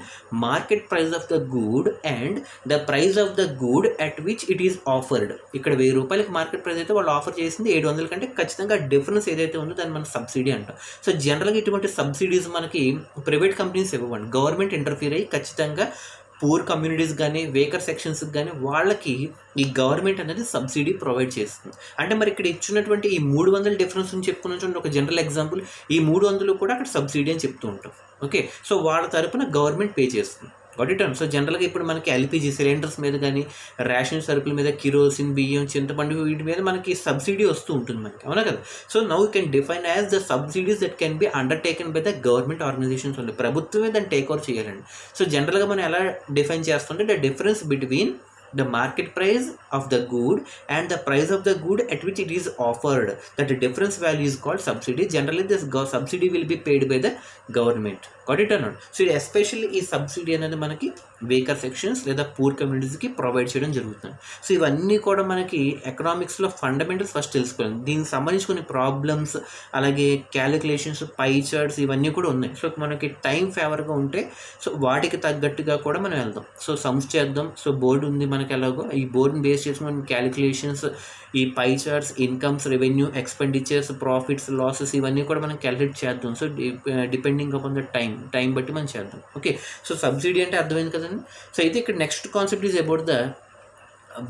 market price of the good and the price of the good at which it is offered. ఇక్కడ 1000 రూపాయలకి market price అయితే వాళ్ళు offer చేసింది 700 కంటే ఖచ్చితంగా డిఫరెన్స్ ఏదైతే ఉందో దాన్ని మనం సబ్సిడీ అంటాం. సో జనరల్గా ఇటువంటి సబ్సిడీస్ మనకి ప్రైవేట్ కంపెనీస్ ఇవ్వండి, గవర్నమెంట్ ఇంటర్ఫీర్ అయ్యి ఖచ్చితంగా పూర్ కమ్యూనిటీస్ కానీ వేకర్ సెక్షన్స్కి కానీ వాళ్ళకి ఈ గవర్నమెంట్ అనేది సబ్సిడీ ప్రొవైడ్ చేస్తుంది. అంటే మరి ఇక్కడ ఇచ్చినటువంటి ఈ 300 డిఫరెన్స్ అని చెప్పుకున్న ఒక జనరల్ ఎగ్జాంపుల్, ఈ 300 కూడా అక్కడ సబ్సిడీ అని చెప్తూ ఉంటాం. ఓకే, సో వాళ్ళ తరపున గవర్నమెంట్ పే చేస్తుంది. Got it on? సో జనరల్గా ఇప్పుడు మనకి ఎల్పిజి సిలిండర్స్ మీద కానీ రేషన్ సరుకుల మీద కిరోసిన్, బియ్యం, చింతపండు వీటి మీద మనకి సబ్సిడీ వస్తూ ఉంటుంది మనకి, అవునా కదా? So now you can define as the subsidies that can be undertaken by the government organisations ఉంది. ప్రభుత్వమే దాన్ని టేక్ ఓవర్ చేయాలండి. సో జనరల్గా మనం ఎలా డిఫైన్ చేస్తుంటే the difference between the market price of the good and the price of the good at which it is offered, that difference value is called subsidy. Generally this subsidy will be paid by the government. Got it or not? So especially ఈ subsidy అనేది మనకి weaker sections లేదా poor కమ్యూనిటీస్కి provide చేయడం జరుగుతుంది. So ఇవన్నీ కూడా మనకి ఎకనామిక్స్లో fundamentals first తెలుసుకోవాలి. దీనికి సంబంధించి కొన్ని ప్రాబ్లమ్స్ అలాగే క్యాలిక్యులేషన్స్, పై చార్ట్స్ ఇవన్నీ కూడా ఉన్నాయి. సో మనకి టైం ఫేవర్గా ఉంటే సో వాటికి తగ్గట్టుగా కూడా మనం వెళ్దాం. సో సమ్స్ చేద్దాం. సో బోర్డు ఉంది మనకి, ఎలాగో ఈ బోర్డుని బేస్ చేసుకుని క్యాలిక్యులేషన్స్, ఈ పై charts, incomes, revenue, expenditures, profits, losses ఇవన్నీ కూడా మనం క్యాలిక్యులేట్ చేద్దాం. So depending upon the time బట్టి మనం చేద్దాం. ఓకే, సో సబ్సిడీ అంటే అర్థమైంది కదండి. సో అయితే ఇక్కడ next concept is about the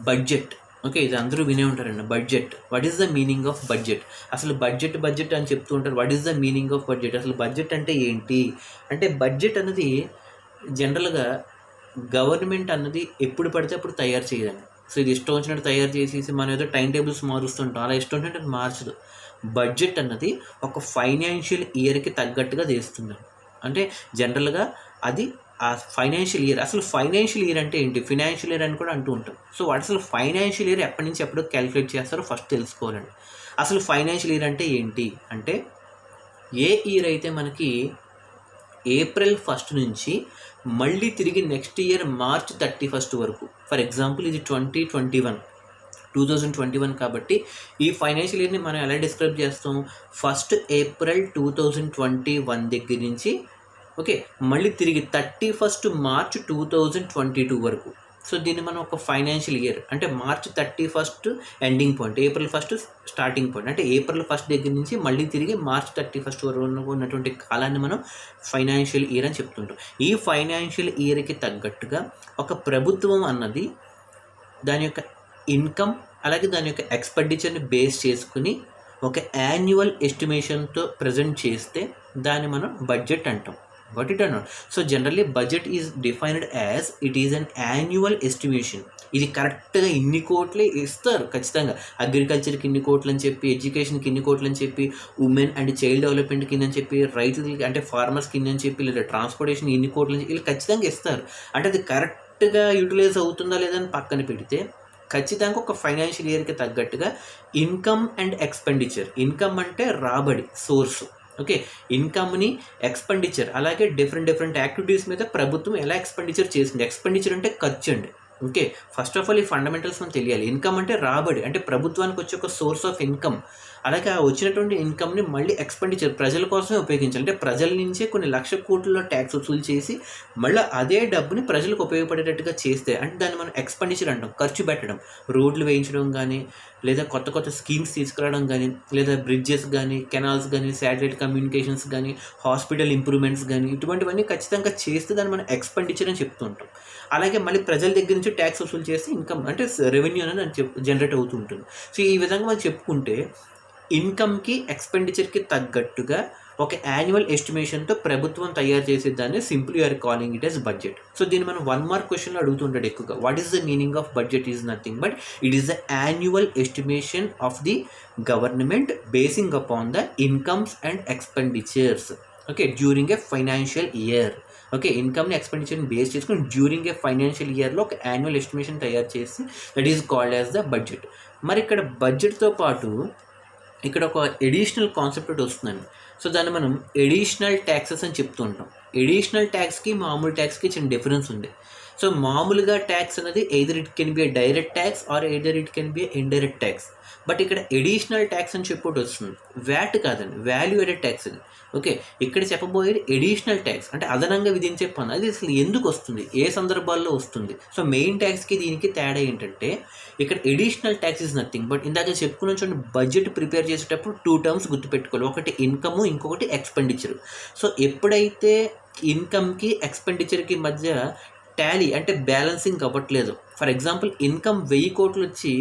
budget. Okay, ఇది అందరూ వినే ఉంటారండి, budget. What is the meaning of budget? అసలు బడ్జెట్ అని చెప్తూ ఉంటారు. What is the meaning of budget? అసలు బడ్జెట్ అంటే ఏంటి అంటే, బడ్జెట్ అనేది జనరల్గా గవర్నమెంట్ అన్నది ఎప్పుడు పడితే అప్పుడు తయారు చేయదండి. సో ఇది ఇష్టం వచ్చినట్టు తయారు చేసేసి మనం ఏదో టైం టేబుల్స్ మారుస్తుంటాం, అలా ఇష్టం వచ్చినట్టు మార్చదు. బడ్జెట్ అన్నది ఒక ఫైనాన్షియల్ ఇయర్కి తగ్గట్టుగా చేస్తుంది. అంటే జనరల్గా అది ఆ ఫైనాన్షియల్ ఇయర్, అసలు ఫైనాన్షియల్ ఇయర్ అంటే ఏంటి, ఫినాన్షియల్ ఇయర్ అని కూడా అంటూ ఉంటాం. సో వాటి అసలు ఫైనాన్షియల్ ఇయర్ ఎప్పటి నుంచి ఎప్పుడో క్యాలిక్యులేట్ చేస్తారో ఫస్ట్ తెలుసుకోవాలండి. అసలు ఫైనాన్షియల్ ఇయర్ అంటే ఏంటి అంటే, ఏ ఇయర్ అయితే మనకి ఏప్రిల్ 1 నుంచి మళ్ళీ తిరిగి నెక్స్ట్ ఇయర్ మార్చ్ 31 వరకు, ఫర్ ఎగ్జాంపుల్ ఇది 2021 కాబట్టి ఈ ఫైనాన్షియల్ ఇయర్ని మనం ఎలా డిస్క్రైబ్ చేస్తాం, 1 ఏప్రిల్ 2021 దగ్గర నుంచి ఓకే మళ్ళీ తిరిగి 31 మార్చ్ 2022 వరకు. సో దీన్ని మనం ఒక ఫైనాన్షియల్ ఇయర్ అంటే March 31 ending point, April 1 starting point, అంటే ఏప్రిల్ 1 దగ్గర నుంచి మళ్ళీ తిరిగి మార్చ్ 31 వరకు ఉన్నటువంటి కాలాన్ని మనం ఫైనాన్షియల్ ఇయర్ అని చెప్తుంటాం. ఈ ఫైనాన్షియల్ ఇయర్కి తగ్గట్టుగా ఒక ప్రభుత్వం అన్నది దాని యొక్క ఇన్కమ్ అలాగే దాని యొక్క ఎక్స్పెండిచర్ని బేస్ చేసుకుని ఒక యాన్యువల్ ఎస్టిమేషన్తో ప్రజెంట్ చేస్తే దాన్ని మనం బడ్జెట్ అంటాం. Got it or not? So generally budget is defined as it is an annual estimation. ఇది కరెక్ట్గా ఇన్ని కోట్లే ఇస్తారు ఖచ్చితంగా. అగ్రికల్చర్కి ఇన్ని కోట్లు అని చెప్పి, ఎడ్యుకేషన్కి ఇన్ని కోట్లు అని చెప్పి, ఉమెన్ అండ్ చైల్డ్ డెవలప్మెంట్కి ఇన్ని అని చెప్పి, రైతులకి అంటే ఫార్మర్స్కి ఇన్ని అని చెప్పి, లేదా ట్రాన్స్పోర్టేషన్ ఇన్ని కోట్లు అని వీళ్ళు ఖచ్చితంగా ఇస్తారు. అంటే అది కరెక్ట్గా యూటిలైజ్ అవుతుందా లేదా అని పక్కన పెడితే ఖచ్చితంగా ఒక ఫైనాన్షియల్ ఇయర్కి తగ్గట్టుగా ఇన్కమ్ అండ్ ఎక్స్పెండిచర్, ఇన్కమ్ అంటే రాబడి సోర్స్, ఓకే, ఇన్కమ్ని ఎక్స్పెండిచర్ అలాగే డిఫరెంట్ యాక్టివిటీస్ మీద ప్రభుత్వం ఎలా ఎక్స్పెండిచర్ చేసింది. ఎక్స్పెండిచర్ అంటే ఖర్చు అండి. ఓకే, ఫస్ట్ ఆఫ్ ఆల్ ఈ ఫండమెంటల్స్ మనం తెలియాలి. ఇన్కమ్ అంటే రాబడి, అంటే ప్రభుత్వానికి వచ్చే ఒక సోర్స్ ఆఫ్ ఇన్కమ్. అలాగే ఆ వచ్చినటువంటి ఇన్కమ్ని మళ్ళీ ఎక్స్పెండిచర్ ప్రజల కోసమే ఉపయోగించాలి. అంటే ప్రజల నుంచే కొన్ని లక్షల కోట్లలో ట్యాక్స్ వసూలు చేసి మళ్ళీ అదే డబ్బుని ప్రజలకు ఉపయోగపడేటట్టుగా చేస్తే అంటే దాన్ని మనం ఎక్స్పెండిచర్ అంటాం. ఖర్చు పెట్టడం, రోడ్లు వేయించడం కానీ, లేదా కొత్త స్కీమ్స్ తీసుకురావడం కానీ, లేదా బ్రిడ్జెస్ కానీ, కెనాల్స్ కానీ, శాటిలైట్ కమ్యూనికేషన్స్ కానీ, హాస్పిటల్ ఇంప్రూవ్మెంట్స్ కానీ, ఇటువంటివన్నీ ఖచ్చితంగా చేస్తే దాన్ని మనం ఎక్స్పెండిచర్ అని చెప్తూ ఉంటాం. అలాగే మళ్ళీ ప్రజల దగ్గర నుంచి ట్యాక్స్ వసూలు చేస్తే ఇన్కమ్ అంటే రెవెన్యూ అనేది జనరేట్ అవుతూ ఉంటుంది. సో ఈ విధంగా మనం చెప్పుకుంటే ఇన్కమ్కి ఎక్స్పెండిచర్కి తగ్గట్టుగా ఒక యాన్యువల్ ఎస్టిమేషన్తో ప్రభుత్వం తయారు చేసేదాన్ని simple you are calling it as budget. So దీన్ని మనం 1 మార్క్ క్వశ్చన్లో అడుగుతుంటాడు ఎక్కువగా. What is the meaning of budget? Is nothing but it is the annual estimation of the government basing upon the incomes and expenditures, okay, during a financial year. Okay, ఇన్కమ్ని ఎక్స్పెండిచర్ని base చేసుకుని during a financial ఇయర్లో ఒక annual estimation తయారు చేసి that is called as the budget. మరి ఇక్కడ బడ్జెట్తో పాటు ఇక్కడ ఒక ఎడిషనల్ కాన్సెప్ట్ వస్తుందండి. సో దాన్ని మనం ఎడిషనల్ ట్యాక్సెస్ అని చెప్తూ ఉంటాం. ఎడిషనల్ ట్యాక్స్కి మామూలు ట్యాక్స్కి చిన్న డిఫరెన్స్ ఉంది. సో మామూలుగా ట్యాక్స్ అనేది either it can be a direct tax or either it can be a indirect tax. But ఇక్కడ ఎడిషనల్ ట్యాక్స్ అని చెప్పి వస్తుంది. వ్యాట్ కాదండి, వాల్యూ యాడెడ్ ట్యాక్స్ అది. ఓకే, ఇక్కడ చెప్పబోయేది ఎడిషనల్ ట్యాక్స్ అంటే అదనంగా విధించే పన్ను. అది అసలు ఎందుకు వస్తుంది, ఏ సందర్భాల్లో వస్తుంది? సో మెయిన్ ట్యాక్స్కి దీనికి తేడా ఏంటంటే ఇక్కడ additional tax is nothing but ఇందాక చెప్పుకున్న చూడండి, బడ్జెట్ ప్రిపేర్ చేసేటప్పుడు 2 టర్మ్స్ గుర్తుపెట్టుకోవాలి. ఒకటి ఇన్కమ్, ఇంకొకటి ఎక్స్పెండిచర్. సో ఎప్పుడైతే ఇన్కమ్కి ఎక్స్పెండిచర్కి మధ్య టాలీ అంటే బ్యాలెన్సింగ్ అవ్వట్లేదు, ఫర్ ఎగ్జాంపుల్ ఇన్కమ్ 1000 కోట్లు వచ్చి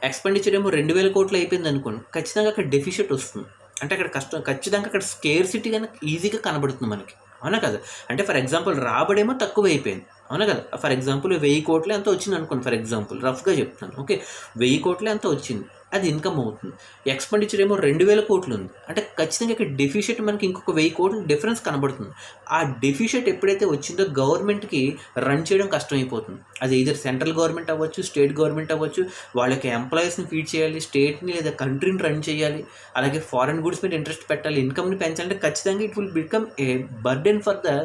ఎక్స్పెండిచర్ ఏమో 2000 కోట్లు అయిపోయింది అనుకోండి, ఖచ్చితంగా అక్కడ డెఫిషిట్ వస్తుంది. అంటే అక్కడ ఖచ్చితంగా అక్కడ స్కేర్సిటీ కనుక ఈజీగా కనబడుతుంది మనకి, అవునా కదా? అంటే ఫర్ ఎగ్జాంపుల్ రాబడేమో తక్కువ అయిపోయింది, అవునా కదా? ఫర్ ఎగ్జాంపుల్ 1000 కోట్లు ఎంత వచ్చింది అనుకోండి, ఫర్ ఎగ్జాంపుల్ రఫ్గా చెప్తాను. ఓకే, 1000 కోట్లు ఎంత వచ్చింది, అది ఇన్కమ్ అవుతుంది. ఎక్స్పెండిచర్ ఏమో 2000 కోట్లు ఉంది, అంటే ఖచ్చితంగా ఇక్కడ డెఫిషిట్ మనకి ఇంకొక 1000 కోట్లు డిఫరెన్స్ కనబడుతుంది. ఆ డెఫిషిట్ ఎప్పుడైతే వచ్చిందో గవర్నమెంట్కి రన్ చేయడం కష్టమైపోతుంది. అది ఇదర్ సెంట్రల్ గవర్నమెంట్ అవ్వచ్చు, స్టేట్ గవర్నమెంట్ అవ్వచ్చు, వాళ్ళకి ఎంప్లాయీస్ని ఫీడ్ చేయాలి, స్టేట్ని లేదా కంట్రీని రన్ చేయాలి, అలాగే ఫారెన్ గుడ్స్ మీద ఇంట్రెస్ట్ పెట్టాలి, ఇన్కమ్ని పెంచాలంటే ఖచ్చితంగా it will become a burden for the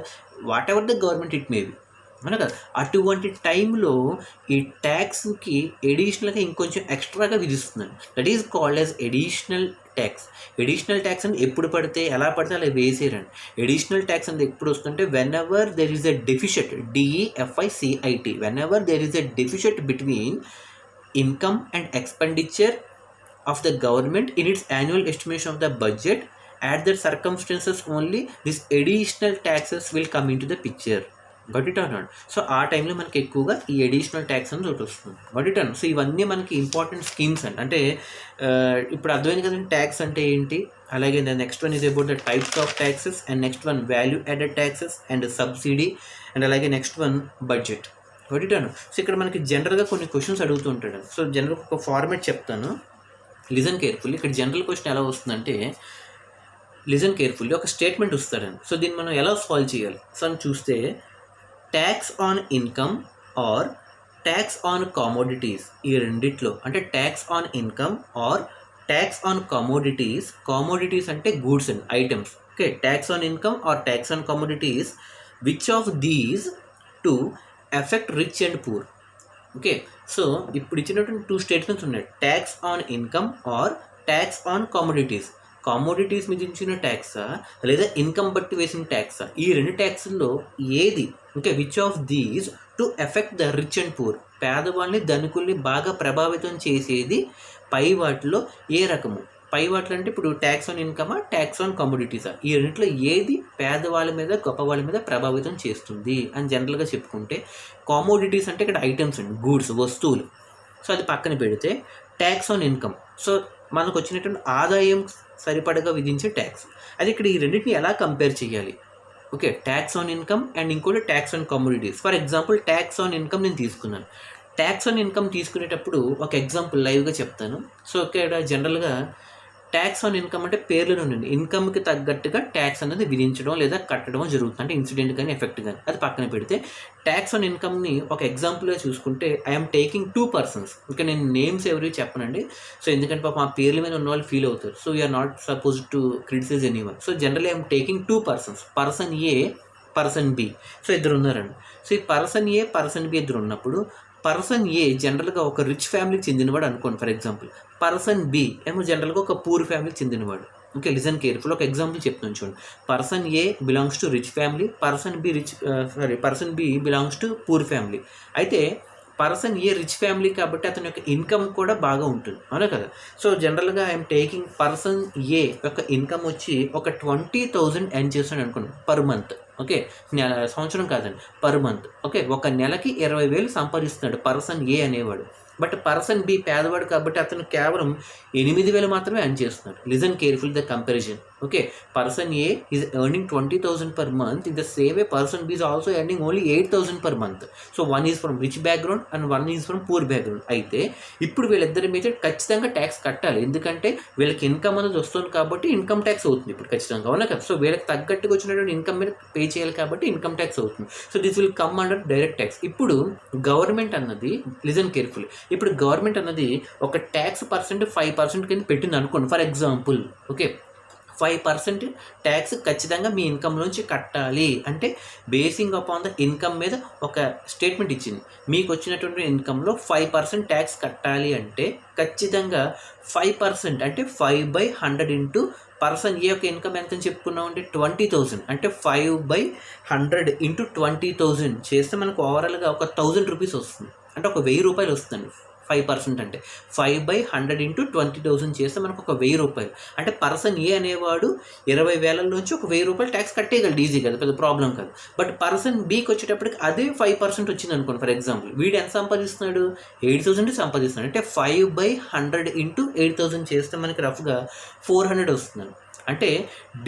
whatever the government it may be, అవునా కదా? అటువంటి టైంలో ఈ ట్యాక్స్కి ఎడిషనల్గా ఇంకొంచెం ఎక్స్ట్రాగా విధిస్తున్నాను. That is called as additional tax. Additional tax అని ఎప్పుడు పడితే ఎలా పడితే అలా వేసేరండి. ఎడిషనల్ ట్యాక్స్ అనేది ఎప్పుడు వస్తుంటే when ever there is a deficit, DEFICIT, when ever there is a deficit between income and expenditure of the government in it's annual estimation of the budget, at that circumstances only this additional taxes will come into the picture. Gut it or not? So ఆ టైంలో మనకి ఎక్కువగా ఈ additional tax అని ఒకటి వస్తుంది. Gut it or? So ఇవన్నీ మనకి ఇంపార్టెంట్ స్కీమ్స్ అండి. అంటే ఇప్పుడు అర్థమైంది కదండి ట్యాక్స్ అంటే ఏంటి. అలాగే next one is about the types of taxes, and next one value added taxes and subsidy, and అలాగే next one budget. Got it or? So ఇక్కడ మనకి జనరల్గా కొన్ని క్వశ్చన్స్ అడుగుతూ ఉంటాడు. సో జనరల్గా ఒక ఫార్మాట్ చెప్తాను, లిజన్ కేర్ఫుల్లీ. ఇక్కడ జనరల్ క్వశ్చన్ ఎలా వస్తుందంటే, లిజన్ కేర్ఫుల్లీ, ఒక స్టేట్మెంట్ వస్తారండి. సో దీన్ని మనం ఎలా సాల్వ్ చేయాలి? సో అని చూస్తే tax on income or tax on commodities, ఈ రెండిట్లో అంటే tax on income or tax on commodities. Commodities అంటే goods and items. Okay, tax on income or tax on commodities, which of these two effect rich and poor. Okay, so ఇప్పుడు ఇచ్చినటువంటి 2 statements ఉన్నాయి, tax on income or tax on commodities. Commodities మీద ఇచ్చిన ట్యాక్సా లేదా income బట్టి వేసిన ట్యాక్సా? ఈ 2 ట్యాక్స్ల్లో ఏది, okay, which of these two effect the rich and poor, పేదవాళ్ళని ధనికుల్ని బాగా ప్రభావితం చేసేది పై వాటిలో ఏ రకము? పై వాటిలో అంటే ఇప్పుడు ట్యాక్స్ ఆన్ ఇన్కమా, ట్యాక్స్ ఆన్ కమోడిటీసా, ఈ రెండిట్లో ఏది పేదవాళ్ళ మీద గొప్ప వాళ్ళ మీద ప్రభావితం చేస్తుంది అని జనరల్గా చెప్పుకుంటే, కామోడిటీస్ అంటే ఇక్కడ ఐటమ్స్ అండి, గూడ్స్, వస్తువులు. సో అది పక్కన పెడితే ట్యాక్స్ ఆన్ ఇన్కమ్, సో మనకు వచ్చినటువంటి ఆదాయం సరిపడగా విధించే ట్యాక్స్. అది ఇక్కడ ఈ రెండింటిని ఎలా కంపేర్ చేయాలి? Okay, tax on income and ఇంకోటి tax on commodities. For example tax on income నేను తీసుకున్నాను. ట్యాక్స్ ఆన్ ఇన్కమ్ తీసుకునేటప్పుడు ఒక ఎగ్జాంపుల్ లైవ్గా చెప్తాను. సో ఇక్కడ జనరల్గా ట్యాక్స్ ఆన్ ఇన్కమ్ అంటే పేర్లోనే ఉండండి, ఇన్కమ్కి తగ్గట్టుగా ట్యాక్స్ అనేది విధించడం లేదా కట్టడం జరుగుతుంది. అంటే ఇన్సిడెంట్ కానీ ఎఫెక్ట్ కానీ అది పక్కన పెడితే ట్యాక్స్ ఆన్ ఇన్కమ్ని ఒక ఎగ్జాంపుల్గా చూసుకుంటే ఐఎమ్ టేకింగ్ 2 persons. ఇంకా నేను నేమ్స్ ఎవరికి చెప్పనండి. సో ఎందుకంటే పాపం ఆ పేర్ల మీద ఉన్న వాళ్ళు ఫీల్ అవుతారు. So you are not suppose to criticise anyone. So generally I'm taking 2 persons, person A, person B. సో ఇద్దరు ఉన్నారండి. సో ఈ పర్సన్ ఏ, పర్సన్ బి ఇద్దరు ఉన్నప్పుడు పర్సన్ ఏ జనరల్గా ఒక రిచ్ ఫ్యామిలీకి చెందినవాడు అనుకోండి ఫర్ ఎగ్జాంపుల్. పర్సన్ బి ఏమో జనరల్గా ఒక పూర్ ఫ్యామిలీకి చెందినవాడు. Okay, listen careful. ఒక ఎగ్జాంపుల్ చెప్తాను చూడండి. Person A belongs to rich family, person B belongs to poor family. అయితే పర్సన్ ఏ రిచ్ ఫ్యామిలీ కాబట్టి అతని యొక్క ఇన్కమ్ కూడా బాగా ఉంటుంది, అవునా కదా. సో జనరల్గా ఐఎమ్ టేకింగ్ పర్సన్ ఏ యొక్క ఇన్కమ్ వచ్చి ఒక 20,000 ఎర్న్ చేస్తాడు అనుకోండి పర్ మంత్. ఓకే, సంవత్సరం కాదండి, పర్ మంత్. ఓకే, ఒక నెలకి 20,000 సంపాదిస్తున్నాడు పర్సన్ ఏ అనేవాడు. బట్ పర్సన్ బి పేదవాడు కాబట్టి అతను కేవలం 8,000 మాత్రమే ఎర్న్ చేస్తున్నాడు. Listen careful the comparison. Okay, person A is earning 20,000 per month. In the same way person B is also earning only 8,000 per month. So one is from rich background and one is from poor background. అయితే ఇప్పుడు వీళ్ళిద్దరి మీద ఖచ్చితంగా tax కట్టాలి, ఎందుకంటే వీళ్ళకి income అనేది వస్తుంది కాబట్టి ఇన్కమ్ ట్యాక్స్ అవుతుంది ఇప్పుడు ఖచ్చితంగా, అవునా కదా. సో వీళ్ళకి తగ్గట్టుగా వచ్చినటువంటి ఇన్కమ్ మీద పే చేయాలి కాబట్టి ఇన్కమ్ ట్యాక్స్ అవుతుంది. So this will come under direct tax. ఇప్పుడు గవర్నమెంట్ అన్నది, లిజన్ కేర్ఫుల్, ఇప్పుడు గవర్నమెంట్ అన్నది ఒక ట్యాక్స్ పర్సెంట్ 5% కింద పెట్టింది అనుకోండి ఫర్ ఎగ్జాంపుల్. ఓకే, 5% ట్యాక్స్ ఖచ్చితంగా మీ ఇన్కమ్ నుంచి కట్టాలి అంటే బేసింగ్ అపాన్ ద ఇన్కమ్ మీద ఒక స్టేట్మెంట్ ఇచ్చింది. మీకు వచ్చినటువంటి ఇన్కంలో 5% ట్యాక్స్ కట్టాలి అంటే ఖచ్చితంగా 5% అంటే 5/100 ఇంటూ పర్సన్ ఏ యొక్క ఇన్కమ్ ఎంత అని చెప్పుకున్నాం అంటే 20,000 అంటే 5/100 ఇంటూ 20,000 చేస్తే మనకు ఓవరాల్గా ఒక 1,000 రూపీస్ వస్తుంది. అంటే ఒక 1,000 రూపాయలు వస్తుంది. 5% అంటే 5/100 ఇంటూ 20,000 చేస్తే మనకు ఒక 1,000 రూపాయలు. అంటే పర్సన్ ఏ అనేవాడు 20,000 నుంచి ఒక 1,000 రూపాయలు ట్యాక్స్ కట్టేయగలడు ఈజీ కదా, పెద్ద ప్రాబ్లం కాదు. బట్ పర్సన్ బీకి వచ్చేటప్పటికి అదే 5% వచ్చింది అనుకోండి ఫర్ ఎగ్జాంపుల్. వీడు ఎంత సంపాదిస్తున్నాడు, 8,000 సంపాదిస్తున్నాడు. అంటే 5/100 ఇంటూ 8,000 చేస్తే మనకి రఫ్గా 400 వస్తుంది. అంటే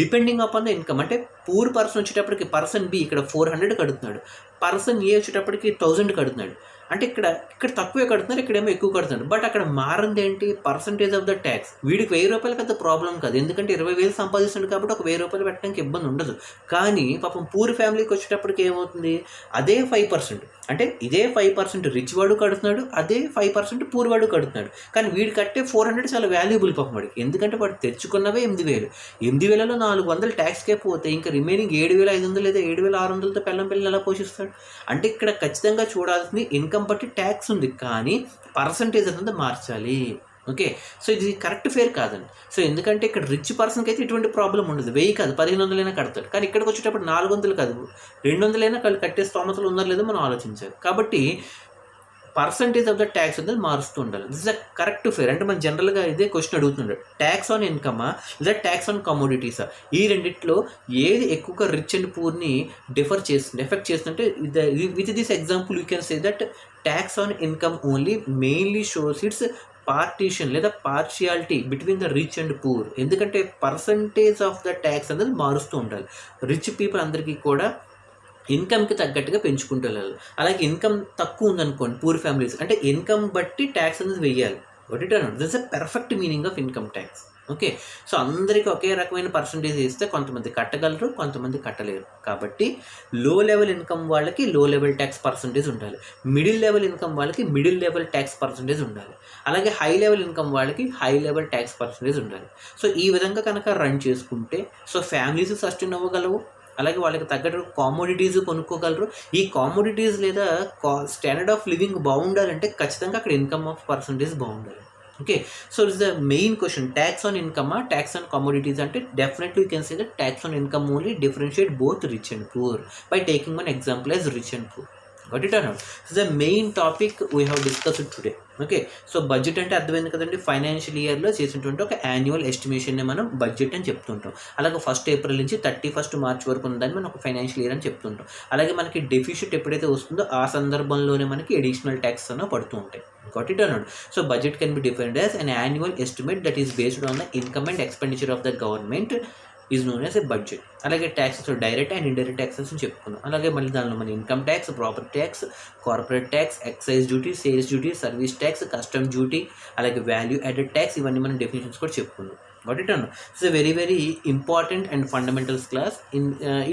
డిపెండింగ్ అపాన్ ద ఇన్కమ్. అంటే పూర్ పర్సన్ వచ్చేటప్పటికి పర్సన్ బి ఇక్కడ 400 కడుతున్నాడు, పర్సన్ ఏ వచ్చేటప్పటికి 1,000 కడుతున్నాడు. అంటే ఇక్కడ తక్కువే కడుతున్నారు, ఇక్కడేమో ఎక్కువ కడుతున్నారు. బట్ అక్కడ మారింది ఏంటి, పర్సంటేజ్ ఆఫ్ ద ట్యాక్స్. వీడికి 1,000 రూపాయలు పెద్ద ప్రాబ్లం కాదు, ఎందుకంటే 20,000 సంపాదిస్తుంది కాబట్టి ఒక 1,000 రూపాయలు పెట్టడానికి ఇబ్బంది ఉండదు. కానీ పాపం పూర్ ఫ్యామిలీకి వచ్చేటప్పటికి ఏమవుతుంది, అదే 5% అంటే ఇదే 5% రిచ్ వాడు కడుతున్నాడు, అదే 5% పూర్ వాడు కడుతున్నాడు. కానీ వీడు కట్టే 400 చాలా వాల్యుబుల్ పాపం వాడికి, ఎందుకంటే వాడు తెచ్చుకున్నవే 8,000. 8,000లో 400 ట్యాక్స్కే పోతే ఇంకా రిమైనింగ్ 7,500 లేదా 7,600తో పిల్లల్ని ఎలా పోషిస్తాడు. అంటే ఇక్కడ ఖచ్చితంగా చూడాల్సింది ఇన్కమ్ బట్టి ట్యాక్స్ ఉంది, కానీ పర్సంటేజ్ అనేది మార్చాలి. ఓకే, సో ఇది కరెక్ట్ ఫేర్ కాదండి. సో ఎందుకంటే ఇక్కడ రిచ్ పర్సన్కి అయితే ఎటువంటి ప్రాబ్లం ఉండదు, 1,000 కాదు 1,500 కడతాడు. కానీ ఇక్కడికి వచ్చేటప్పుడు 400 కాదు 200 కట్టే స్తోమతలు ఉందో లేదో మనం ఆలోచించాలి. కాబట్టి పర్సంటేజ్ ఆఫ్ ద ట్యాక్స్ అనేది మారుస్తూ ఉండాలి. This is the correct fair. అంటే మనం జనరల్గా ఇదే క్వశ్చన్ అడుగుతున్నాడు, ట్యాక్స్ ఆన్ ఇన్కమా లేదా ట్యాక్స్ ఆన్ కమోడిటీసా, ఈ రెండిట్లో ఏది ఎక్కువగా రిచ్ అండ్ పూర్ని ఎఫెక్ట్ చేస్తుంటే with this example you can say that tax on income only mainly shows its partition లేదా partiality between the rich and poor. ఎందుకంటే పర్సంటేజ్ ఆఫ్ ద ట్యాక్స్ అనేది మారుస్తూ ఉండాలి. రిచ్ పీపుల్ అందరికీ కూడా ఇన్కమ్కి తగ్గట్టుగా పెంచుకుంటూ వెళ్ళాలి. అలాగే ఇన్కమ్ తక్కువ ఉందనుకోండి పూర్ ఫ్యామిలీస్, అంటే ఇన్కమ్ బట్టి ట్యాక్స్ అనేది వెయ్యాలి. What it or not, this is a perfect meaning of income tax. Okay, so అందరికీ ఒకే రకమైన పర్సంటేజ్ ఇస్తే కొంతమంది కట్టగలరు, కొంతమంది కట్టలేరు. కాబట్టి లో లెవెల్ ఇన్కమ్ వాళ్ళకి లో లెవెల్ ట్యాక్స్ పర్సంటేజ్ ఉండాలి, మిడిల్ లెవెల్ ఇన్కమ్ వాళ్ళకి మిడిల్ లెవెల్ ట్యాక్స్ పర్సంటేజ్ ఉండాలి, అలాగే హై లెవెల్ ఇన్కమ్ వాళ్ళకి హై లెవెల్ ట్యాక్స్ పర్సంటేజ్ ఉండాలి. సో ఈ విధంగా కనుక రన్ చేసుకుంటే సో ఫ్యామిలీస్ సస్టైన్ అవ్వగలవు, అలాగే వాళ్ళకి తగ్గట్టు కామోడిటీస్ కొనుక్కోగలరు. ఈ కామోడిటీస్ లేదా స్టాండర్డ్ ఆఫ్ లివింగ్ బాగుండాలంటే ఖచ్చితంగా అక్కడ ఇన్కమ్ ఆఫ్ పర్సంటేజ్ బాగుండాలి. Okay, so it's the main question, tax on ఇన్కమా ట్యాక్స్ ఆన్ కమోడిటీస్ అంటే definitely you can say that tax on income only differentiate both rich and poor by taking one example as rich and poor. Got it or not? This is the main topic we have discussed today. Okay, so budget అంటే అర్థమైంది కదండి, financial ఇయర్లో చేసినటువంటి ఒక annual ఎస్టిమేషన్ని మనం budget అని చెప్తుంటాం. అలాగే 1 ఏప్రిల్ నుంచి 31 మార్చ్ వరకు ఉందని మనం ఒక ఫైనాన్షియల్ ఇయర్ అని చెప్తుంటాం. అలాగే మనకి డెఫిసిట్ ఎప్పుడైతే వస్తుందో ఆ సందర్భంలోనే మనకి అడిషనల్ ట్యాక్స్ అన్న పడుతూ ఉంటాయి. Got it or not? So budget can be defined as an annual estimate that is based on the income and expenditure of the government is known as a budget. అలాగే taxes direct and indirect taxes అని చెప్పుకున్నాం. అలాగే మళ్ళీ దానిలో మన income tax, property tax, corporate tax, excise duty, sales duty, service tax, custom duty, అలాగే value added tax, ఇవన్నీ మనం డెఫినేషన్స్ కూడా చెప్పుకున్నాం. Got it or no? It's a very very important and fundamentals class. In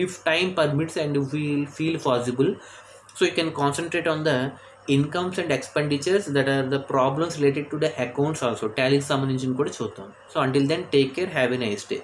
if time permits and if we feel possible, so you can concentrate on the incomes and expenditures that are the problems related to the accounts also. Tally సంబంధించిన కూడా చూద్దాం. So until then, take care, have a nice day.